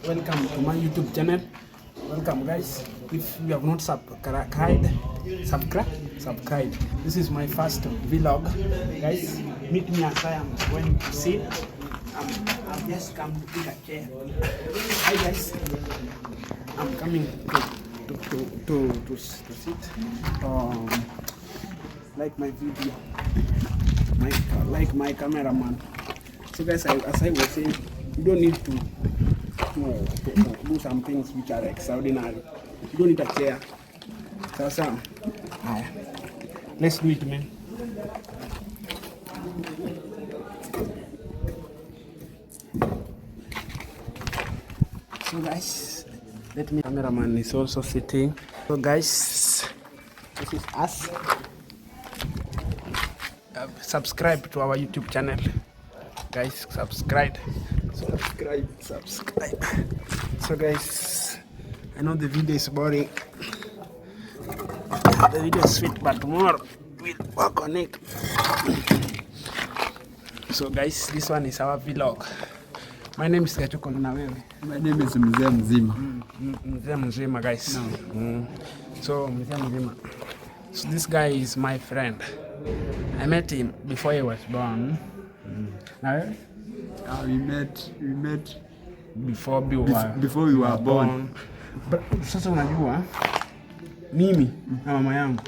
welcome to my YouTube channel. Welcome guys. If you have not subscribe. This is my first vlog, guys. Meet me as I am going to sit. I've just come to pick a chair. Hi guys. I'm coming to sit. Like my video, like my cameraman. So guys, as I was saying, you don't need to do some things which are extraordinary. You don't need a chair. So let's do it, man. So guys, let me. Cameraman is also sitting. So guys, this is us. Subscribe to our YouTube channel, guys. Subscribe. So guys, I know the video is boring. The video is sweet, but tomorrow we'll work on it. So guys, this one is our vlog. My name is Gachuko na wewe. My name is Mzee Mzima. Mzee Mzima, guys. No. So Mzee Mzima. So this guy is my friend. I met him before he was born. We met before we were born. But sasa unajua mimi na mama yangu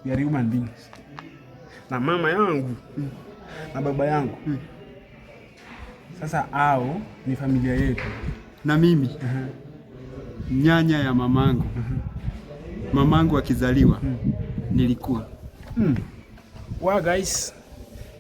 we are human beings. Na mama yangu na baba yangu sasa hao ni familia yetu. Na mimi nyanya ya mamangu. Mamangu akizaliwa nilikuwa. Well guys,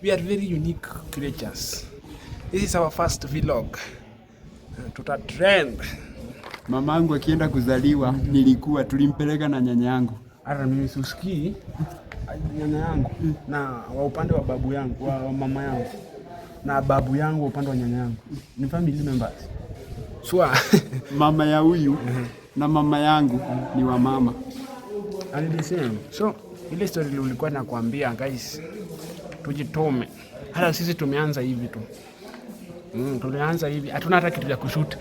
we are very unique creatures. This is our first vlog. Tuta trend. Mamangu akienda kuzaliwa nilikuwa, tulimpeleka na nyanya yangu. Hata mimi sisikii nyanya yangu na wa upande wa babu yangu, wa mama yangu na babu yangu wa upande wa nyanya yangu ni family members. Swa Mama ya huyu na mama yangu ni wa mama. And the same. So ile story ulikuwa nakwambia guys, tujitume. Hata sisi tumeanza hivi tu. Tulianza hivi. Hatuna hata kitu cha kushoot.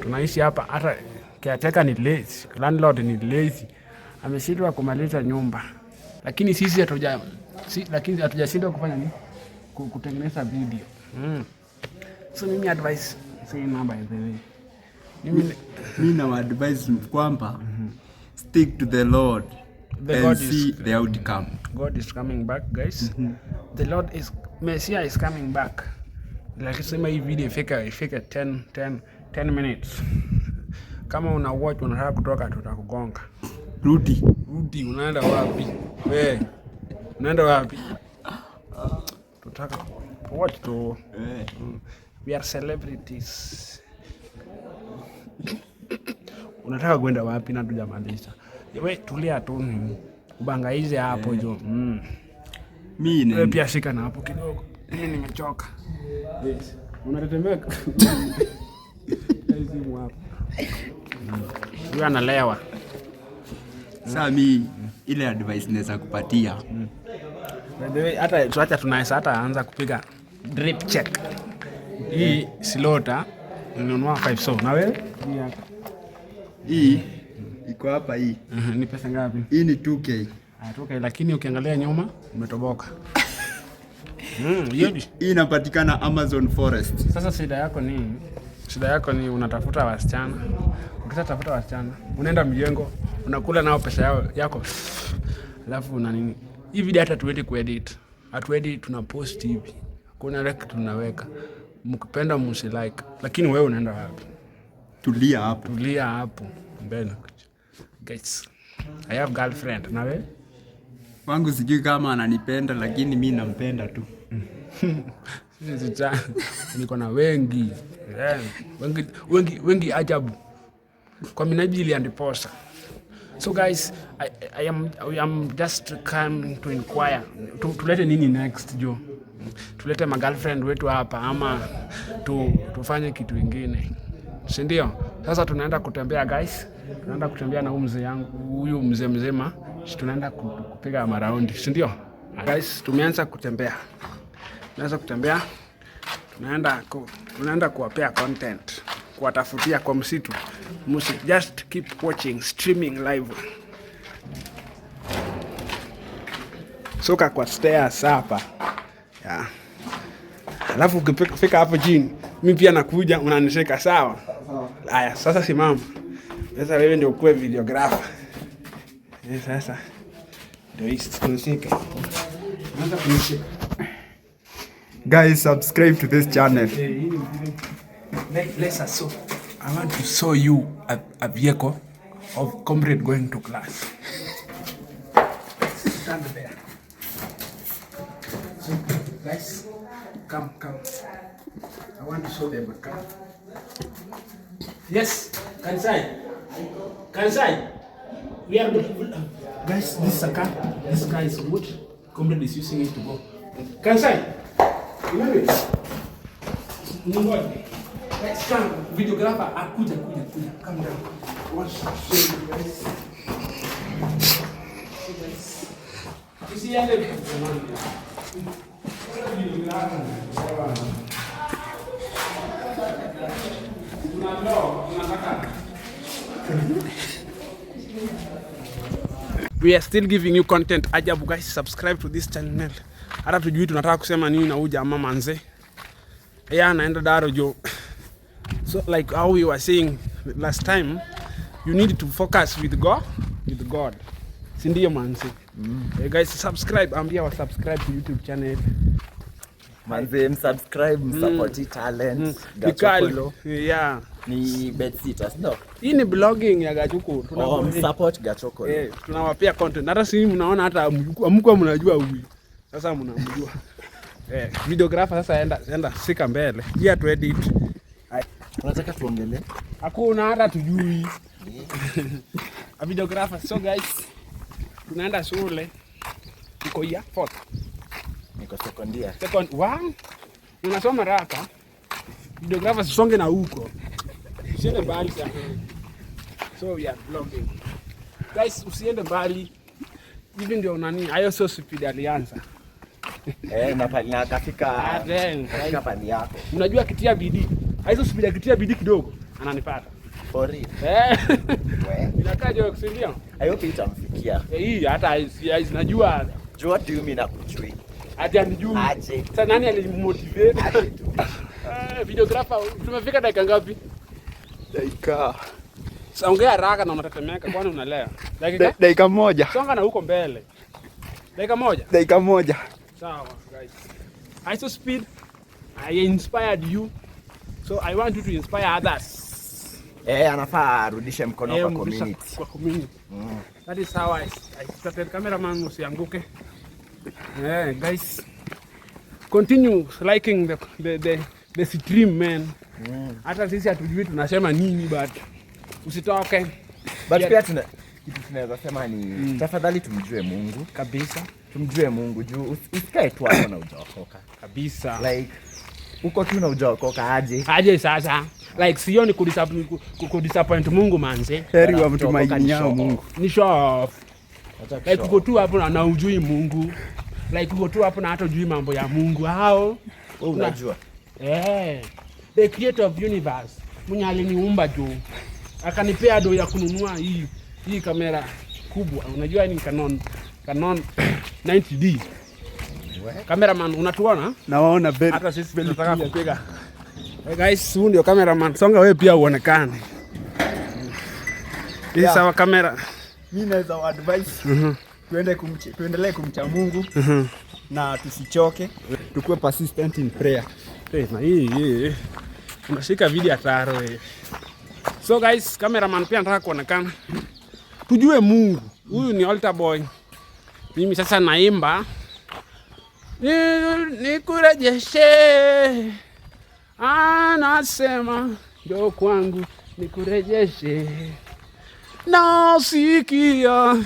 Tunaishi hapa, hata caretaker ni lazy, landlord ni lazy. Ameshindwa kumaliza nyumba. Lakini sisi hatujashindwa kufanya nini? Kutengeneza video. So mimi advice saying by the way. Mimi na advice kwamba stick to the Lord. And see the outcome. God is coming back, guys. The Lord is Messiah is coming back. Like sema hii video ifika 10 minutes. Kama una watch unataka kutoka tutakugonga. Rudi, unaenda wapi? Wewe unaenda wapi? Tutaka watch to. We are celebrities. Unataka kwenda wapi na tujamaliza? Wewe tulia tu, ubangaize hapo hizo. Mimi pia shika na hapo kidogo. Mimi nimechoka. Yes. Unatetemeka. Hizi mwapo. Wewe analewa. Sasa mimi ile advice naweza kupatia. By the way, hata tuacha tunaweza hata anza kupiga drip check. Hii slota ninunua 5 so. Na wewe? Hii iko hapa hii. Ni pesa ngapi? Hii ni 2K. 2K, lakini ukiangalia nyuma umetoboka. Hii inapatikana Amazon Forest. Sasa shida yako ni unatafuta wasichana. Ukishatafuta wasichana, unaenda mjengo, unakula nao pesa yako. Alafu una nini? Hii video hata tuwezi kuedit. Hatuedit, tunapost hivi. Kuna like tunaweka. Mkipenda msilike. Lakini wewe unaenda wapi? Tulia hapo. Mbele. Guys, I have girlfriend. Na wewe? Wangu sijui kama ananipenda, lakini mimi nampenda tu. Niko na wengi ajabu kwa minajili ya ndiposa. So guys, I am just come to inquire. Tulete nini next jo? Tulete ma girlfriend wetu hapa ama tufanye kitu kingine? Si ndio? Sasa tunaenda kutembea guys. Tunaenda kutembea na huyu mzee mzima. Tunaenda kupiga maraundi, si ndio? Guys, tumeanza kutembea. Tunaanza kutembea. Tunaenda kuwapea content. kuwatafutia kwa msitu. Just keep watching streaming live. Soka kwa stairs hapa. Yeah. Alafu ukifika hapo chini, mimi pia nakuja unanishika sawa? Haya, sasa simama. Sasa wewe ndio ukue videographer. Sasa ndio isikushike. Anza kunishika. Guys, subscribe to this channel. Let's assume I want to show you a vehicle of comrade going to class. Stand there. So, guys, come. I want to show them a car. Yes, Kansai. We are good. Guys, this is a car. This car is good. Comrade is using it to go. Kansai. Let's come. Videographer, akuja. Come down. I want to show you guys. You see how they we are still giving you content. Ajabu guys, subscribe to this channel. Hata tujui tunataka kusema nini na huyu jamaa manze. Yeye anaenda daro jo. So like how we were saying last time, you need to focus with God. Si ndio manze? Guys, subscribe, ambia wa subscribe to YouTube channel. Manze, msubscribe, support talent. Gachokolo. Yeah. Ni bedsitters, no? Hii ni blogging ya Gachokolo. Support Gachokolo. Tunawapea content. Hata si mnaona hata amkuwa mnajua huyu. Sasa mnamjua. Videographer sasa enda sika mbele. Jia tu edit. Unataka tuongelee? Hakuna hata tujui. A videographer. So guys, tunaenda shule. Niko ya 4th. Niko sekondia. Wow. Unasoma raka. Videographer songe na huko. Usiende mbali sana. So we are vlogging. Guys, usiende mbali. Hivi ndio nani? Ayo so speed alianza. Na akafika pali yako. Unajua kitia bidii. Hizo speed akitia bidii kidogo ananipata. For real. Inakaa joke, si ndio? Hayo pita mfikia. Hii hata najua. Jua tu mimi nakujui. Hadi anijui. Aje. Sasa nani alimotivate? Aje tu. Videographer, tumefika dakika ngapi? Dakika. Ongea haraka na unatetemeka kwani unalea. Dakika moja. Songa na huko mbele. Dakika moja. Sawa guys. ISO speed, I inspired you. So I want you to inspire others. Anafaa arudishe mkono kwa community. Kwa community. That is how I started. Cameraman usianguke. Guys. Continue liking the stream, man. Hata sisi hatujui tunasema nini but usitoke. But pia tunaweza sema ni tafadhali tumjue Mungu kabisa. Tumjue Mungu juu usikae tu hapo na hujaokoka. Kabisa. Like uko tu na hujaokoka aje sasa. Like sioni kudisappoint Mungu manze. Heri wa mtumaini Mungu. Ni show. Like uko tu hapo na hujui Mungu. Like uko tu hapo na hata hujui mambo ya Mungu. Hao unajua. The creator of universe. Mwenye aliniumba juu. Akanipea do ya kununua hii kamera kubwa. Unajua ni Canon 90D. Cameraman unatuona? Naona very. Hata sisi tunataka kupiga. Guys, huyu ndio cameraman. Songa wewe pia uonekane. Hii sawa kamera. Mimi naweza advice. Tuendelee kumcha Mungu. Na tusichoke. Tukue persistent in prayer. Na hii. Unashika video ataro wewe. So guys, cameraman pia nataka kuonekana. Tujue Mungu. Huyu ni altar boy. Mimi sasa naimba. Nikurejeshe. Anasema njoo kwangu nikurejeshe. Nasikia.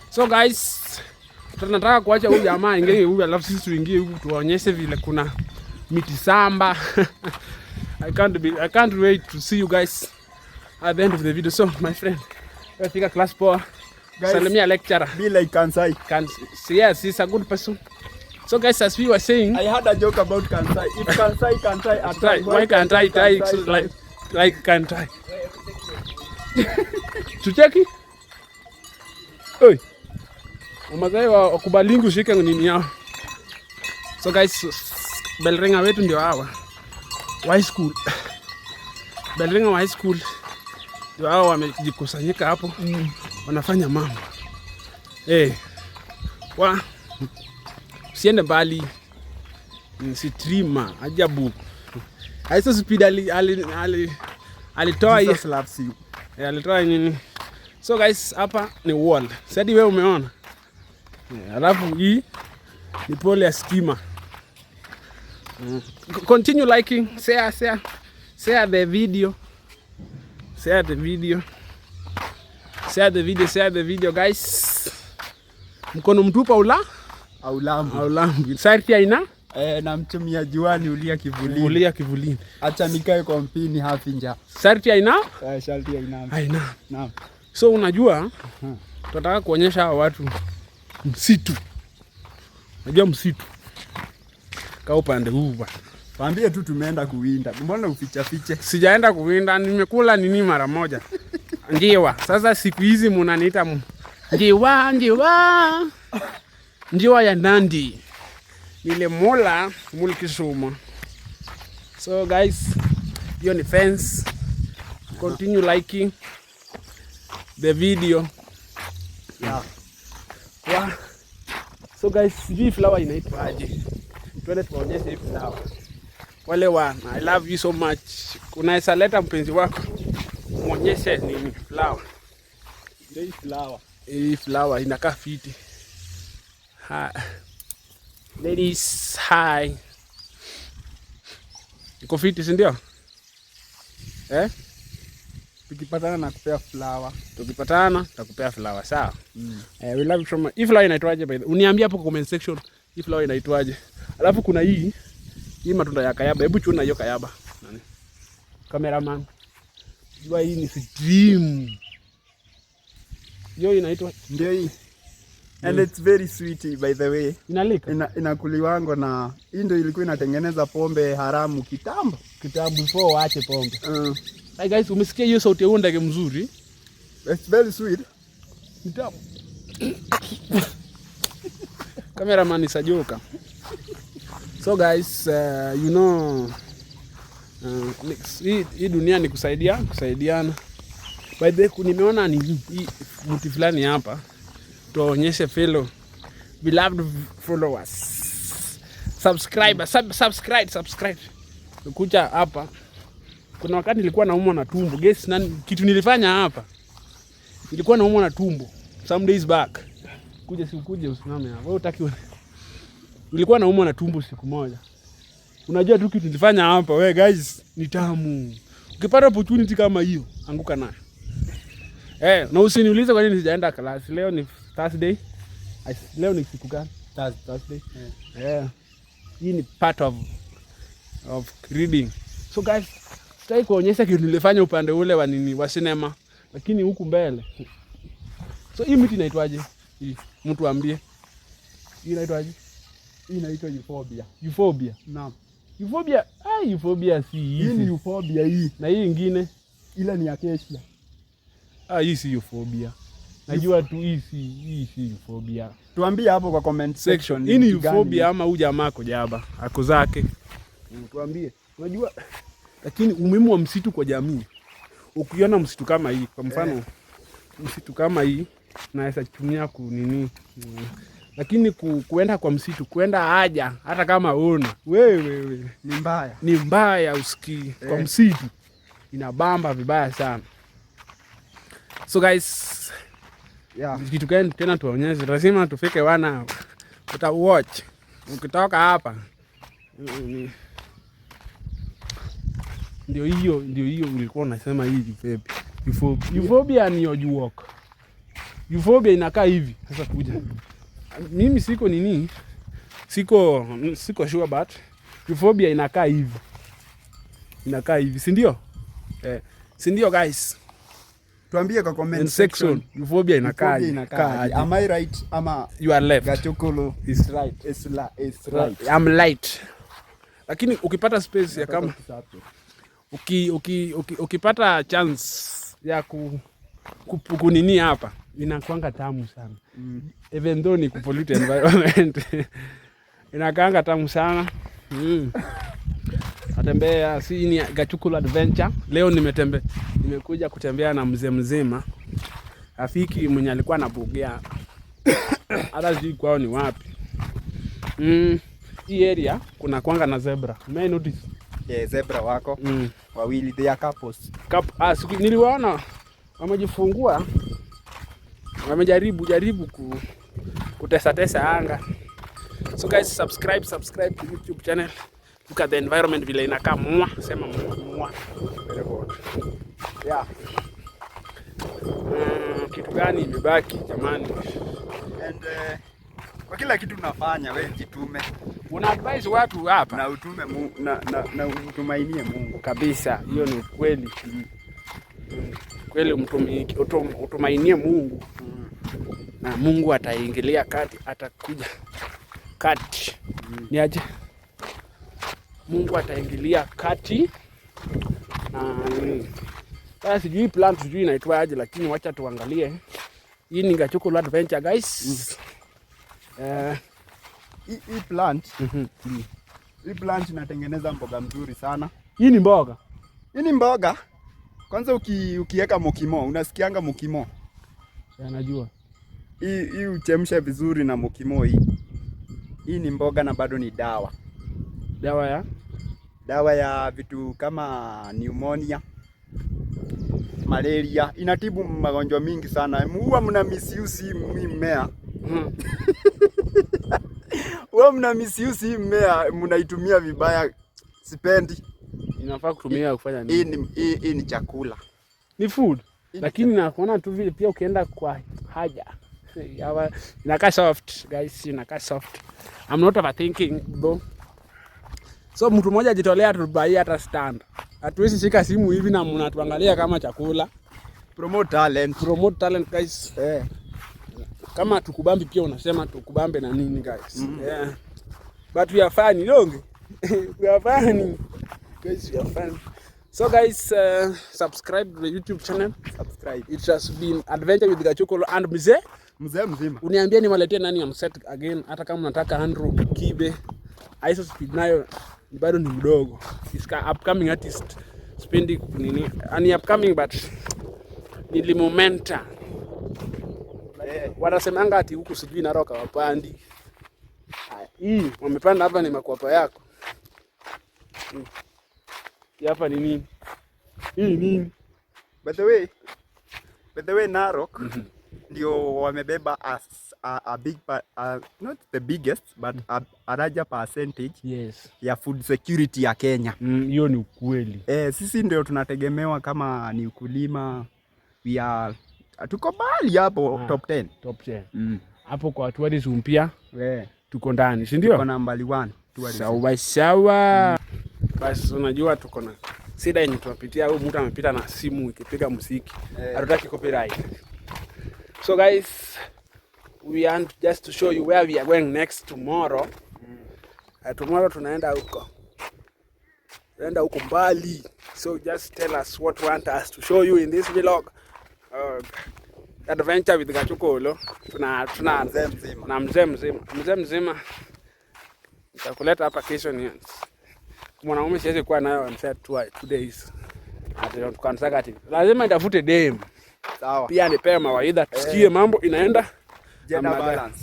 So guys, tunataka kuacha huyu jamaa ingie huyu alafu sisi tuingie huku tuonyeshe vile kuna miti samba. I can't wait to see you guys at the end of the video. So my friend, let's take a class for Salimia lecturer. Be like Kansai. Yes, he's a good person. So So guys, as we were saying, I had a joke about Kansai. If Kansai can try, why can't I try like can't I? Tucheki? Oi. Wamazai wakubalingi ushike nini yao. So guys, Belringa wetu ndio hawa. High school. Belringa High School. Ndio hawa wamejikusanyika hapo. Wanafanya mambo. Usiende mbali. Streamer ajabu. Aiso speed alitoa hii slaps you. Alitoa nini? So guys, hapa ni wall. Sasa wewe umeona? Alafu hii ni pole ya stima. Continue liking, share the video. Share the video guys. Mkono mtupa aulambi. Sarti aina? Na mchumia juani ulia kivulini. Acha nikae kwa mpini hafi nja. Sarti aina? Sharti aina. Aina. Naam. So unajua tunataka kuonyesha hawa watu msitu. Unajua msitu. Kaa upande huu bwana. Waambie tu tumeenda kuwinda. Mbona uficha? Sijaenda kuwinda, nimekula nini mara moja. Njiwa. Sasa siku hizi mnaniita njiwa ya Nandi. Nile mola Mulkisuma. So guys, hiyo ni fence. Continue liking the video. Yeah. So guys, hii flower inaitwa aje? Twende tuonyeshe hii flower. Wale I love you so much. Unaweza leta mpenzi wako muonyeshe nini flower. Hii flower inakaa fiti. Ladies, hi. Iko fiti, si ndio? Tukipatana na kupea flower. Tukipatana takupea flower, sawa? We love you so much. Hii flower inaitwaje by the way? Uniambie hapo kwa comment section. Hii flower inaitwaje? Alafu kuna hii matunda ya kayaba. Hebu chuna hiyo kayaba. Nani? Cameraman. Jua hii ni stream. Hiyo inaitwa ndio hii. And it's very sweet by the way. Inalika. Inakuliwango na hii ndio ilikuwa inatengeneza pombe haramu kitambo before waache pombe. Hey guys, umesikia hiyo sauti ya ndege mzuri? It's very sweet. Kitambo. Cameraman is a joker. So guys, you know hii dunia ni kusaidiana. By the way, nimeona ni mti fulani hapa. Tuonyeshe fellow beloved followers. Subscribe. Kuja hapa. Kuna wakati nilikuwa naumwa na tumbo. Guess kitu nilifanya hapa. Nilikuwa naumwa na tumbo some days back. Kuja usimame hapa. Wewe utaki. Nilikuwa naumwa na tumbo siku moja. Unajua tu kitu nilifanya hapa. Wewe guys, ni tamu. Ukipata opportunity kama hiyo, anguka nayo. Na usiniulize kwa nini sijaenda class. Leo ni Thursday. Leo ni siku gani? Thursday. Hii ni part of reading. So guys, sitaki kuonyesha kitu nilifanya upande ule wa cinema, lakini huku mbele. So hii miti inaitwaje? Hii mtu ambie. Hii inaitwaje? Hii inaitwa Euphorbia. Naam. Euphorbia si hii. Hii ni euphorbia hii. Na hii nyingine ile ni acacia. Hii si euphorbia. Najua tu hii si euphorbia. Tuambie hapo kwa comment section. Hii ni euphorbia ama huyu jamaa ako jaba. Ako zake. Tuambie. Unajua lakini umuhimu wa msitu kwa jamii. Ukiona msitu kama hii, kwa mfano msitu kama hii naweza kutumia kunini. Lakini kuenda kwa msitu, kuenda haja hata kama una wewe ni mbaya usikii. Kwa msitu inabamba vibaya sana. So guys, kitu gani tena tuonyeshe? Lazima tufike wana watch. Ukitoka hapa ndio hiyo ulikuwa unasema hii euphorbia ni ojuok. Euphorbia inakaa hivi. Sasa kuja. Mimi siko sure but euphorbia inakaa hivi. Si ndio? Si ndio guys? Tuambie kwa comment section. Euphorbia inakaa. Am I right ama you are left? Gachokolo is right. Is right. I'm light. Lakini ukipata space ya kama ukipata chance ya kunini hapa inakuanga tamu sana. Even though ni kupollute environment. Inakaanga tamu sana. Natembea si ni Gachokolo adventure. Leo nimekuja kutembea na mzee mzima. Rafiki mwenye alikuwa anabugea. Hata sijui kwao ni wapi. Hii area kuna kuanga na zebra. May notice? Yeah, zebra wako. Wawili they are couples. Niliwaona wamejifungua. Wamejaribu kutesa anga. So guys, subscribe to YouTube channel. Look at the environment vile inakaa mwa. Sema mwa. Very good. Yeah. Kitu gani imebaki jamani? And kwa kila kitu unafanya wewe jitume. Una advise watu hapa na utume na utumainie Mungu kabisa. Hiyo ni kweli. Kweli utumainie Mungu. Na Mungu ataingilia kati, atakuja kati. Ni aje? Mungu ataingilia kati. Sasa sijui plant sijui inaitwa aje, lakini wacha tuangalie. Hii ni Gachokolo adventure guys. Hii plant. Hii plant inatengeneza mboga mzuri sana. Hii ni mboga. Hii ni mboga. Kwanza ukiweka mokimo, unasikianga mokimo? Najua. Hii uchemsha vizuri na mokimo hii. Hii ni mboga na bado ni dawa. Dawa ya vitu kama pneumonia, malaria, inatibu magonjwa mingi sana. Huwa mna misuse mmea. Huwa mna misuse mmea, mnaitumia vibaya. Sipendi. Inafaa kutumia kufanya nini? Hii ni chakula. Ni food. Lakini nakuona tu vile pia ukienda kwa haja. Inakaa soft guys, inakaa soft. I'm not overthinking though. So mtu mmoja ajitolea tubai hata stand. Hatuwezi shika simu hivi na mnatuangalia kama chakula. Promote talent guys. Kama tukubambi pia unasema tukubambe na nini guys. Yeah. But we are funny, don't we are funny. Guys, we are funny. So guys, subscribe to the YouTube channel. Subscribe. It has been Adventure with Gachokolo and mzee mzima. Uniambie niwaletee nani ya mset again, hata kama unataka Andrew Kibe. Iso Speed nayo bado ni mdogo. Is upcoming artist. Spendi nini? Ani upcoming but nilimomenta. Wanasemanga ati huku sijui Narok wapandi. Hii wamepanda hapa ni makwapa yako. Hapa ni nini? Hii nini? By the way Narok ndio wamebeba a big not the biggest but a larger percentage ya food security ya Kenya. Hiyo ni ukweli. Sisi ndio tunategemewa kama ni ukulima. We are tuko bali hapo top 10. Top 10. Hapo kwa tourism mpya. Tuko ndani, si ndio? Tuko number 1 tourism. Sawa. Basi unajua tuko na sida yenye tunapitia. Huyu mtu amepita na simu ikipiga muziki. Hatutaki copyright. So guys, we want just to show you where we are going next tomorrow. Tomorrow tunaenda huko. Tunaenda huko mbali. So just tell us what you want us to show you in this vlog. Adventure with Gachokolo. Tuna mzee mzima. Nitakuleta hapa kesho ni. Mwanaume siwezi kuwa nayo msea 2 days. Consecutive. Lazima nitafute dem. Sawa. Pia nipewe mawaidha tusikie mambo inaenda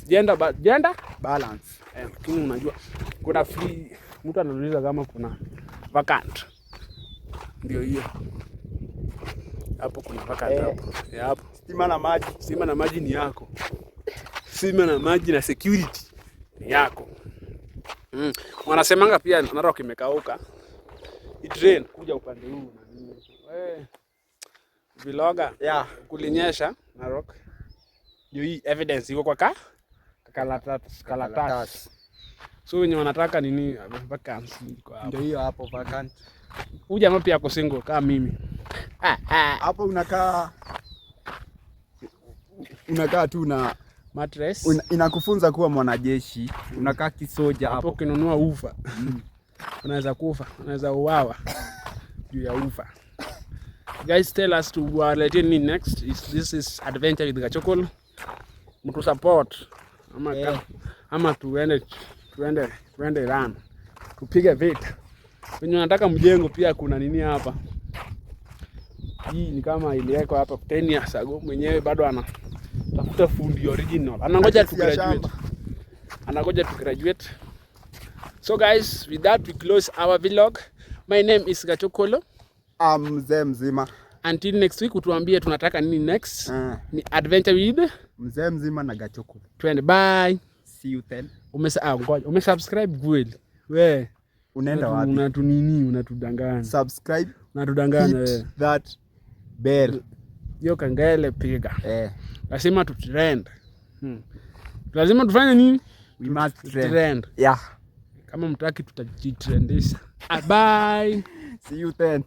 gender balance. Lakini unajua kuna free, mtu anauliza kama kuna vacant. Ndio hiyo. Hapo kuna vacant hapo. Hapo. Stima na maji ni yako. Stima na maji na security ni yako. Wanasemanga pia Narok imekauka. Train kuja upande huu na nini. Vloga kulinyesha Narok. Ndio hii evidence iko kwa karatasi. So wenye wanataka nini vacancy iko hapo. Ndio hiyo hapo vacant. Huyu jamaa pia ako single kama mimi. Hapo unakaa unakaa tu na mattress. Inakufunza kuwa mwanajeshi. Unakaa kisoja hapo. Hapo kinunua ufa. Unaweza kufa, unaweza uawa juu ya ufa. Guys, tell us to letting me next. This is Adventure with Gachokolo. Mtu support ama tuende run. Tupige vita. Wenye nataka mjengo pia kuna nini hapa. Hii ni kama iliwekwa hapa 10 years ago. Mwenyewe bado anatafuta fundi original. Anangoja tu graduate. So guys, with that we close our vlog. My name is Gachokolo. Mzee Mzima. Until next week utuambie tunataka nini next. Ni Adventure with Mzee Mzima na Gachokolo. Twende, bye. See you then. Umesubscribe kweli? We unaenda wapi? Unatudanganya. Subscribe. Unatudanganya. Hit that bell. Yo kengele piga. Lazima tutrend. Lazima tufanye nini? We must trend. Yeah. Kama mtaki tutajitrendisha. Bye. See you then.